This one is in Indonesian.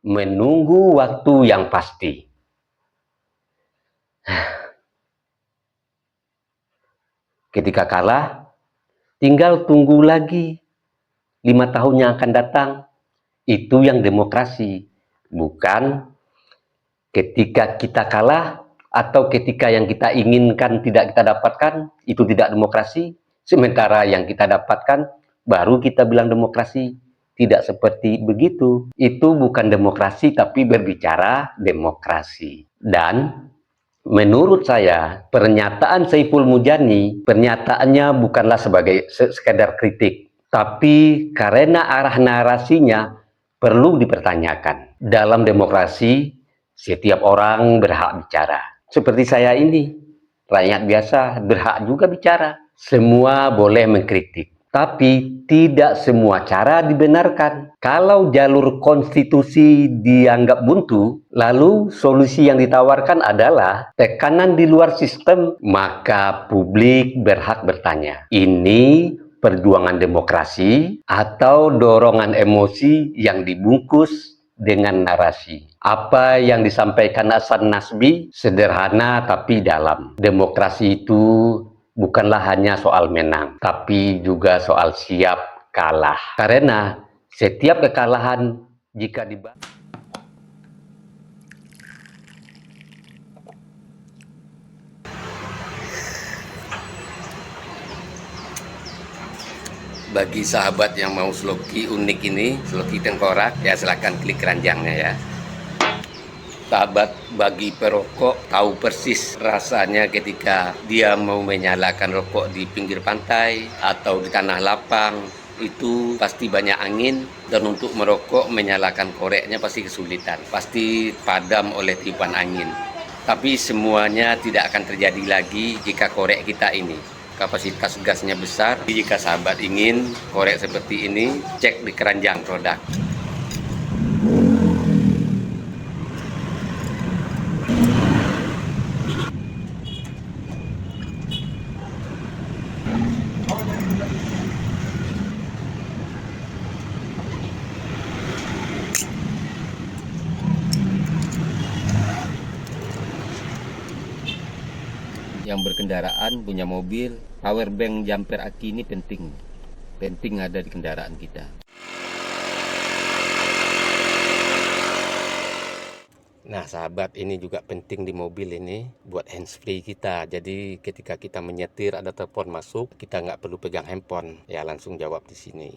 Menunggu waktu yang pasti. Ketika kalah, tinggal tunggu lagi 5 tahun yang akan datang. Itu yang demokrasi. Bukan ketika kita kalah atau ketika yang kita inginkan tidak kita dapatkan, itu tidak demokrasi. Sementara yang kita dapatkan, baru kita bilang demokrasi. Tidak seperti begitu. Itu bukan demokrasi, tapi berbicara demokrasi. Dan menurut saya, pernyataan Saiful Mujani, pernyataannya bukanlah sebagai sekedar kritik, tapi karena arah narasinya perlu dipertanyakan. Dalam demokrasi, setiap orang berhak bicara. Seperti saya ini, rakyat biasa berhak juga bicara. Semua boleh mengkritik, tapi tidak semua cara dibenarkan. Kalau jalur konstitusi dianggap buntu, lalu solusi yang ditawarkan adalah tekanan di luar sistem, maka publik berhak bertanya, ini perjuangan demokrasi atau dorongan emosi yang dibungkus dengan narasi? Apa yang disampaikan Hasan Nasbi sederhana tapi dalam. Demokrasi itu bukanlah hanya soal menang, tapi juga soal siap kalah. Karena setiap kekalahan jika bagi sahabat yang mau sloki unik ini, sloki tengkorak, ya silahkan klik keranjangnya ya. Sahabat bagi perokok tahu persis rasanya ketika dia mau menyalakan rokok di pinggir pantai atau di tanah lapang. Itu pasti banyak angin, dan untuk merokok menyalakan koreknya pasti kesulitan, pasti padam oleh tiupan angin. Tapi semuanya tidak akan terjadi lagi jika korek kita ini kapasitas gasnya besar. Jika sahabat ingin korek seperti ini, cek di keranjang produk. Yang berkendaraan punya mobil, power bank jumper aki ini penting ada di kendaraan kita. Nah sahabat, ini juga penting di mobil ini buat handsfree kita. Jadi ketika kita menyetir ada telepon masuk, kita nggak perlu pegang handphone, ya langsung jawab di sini.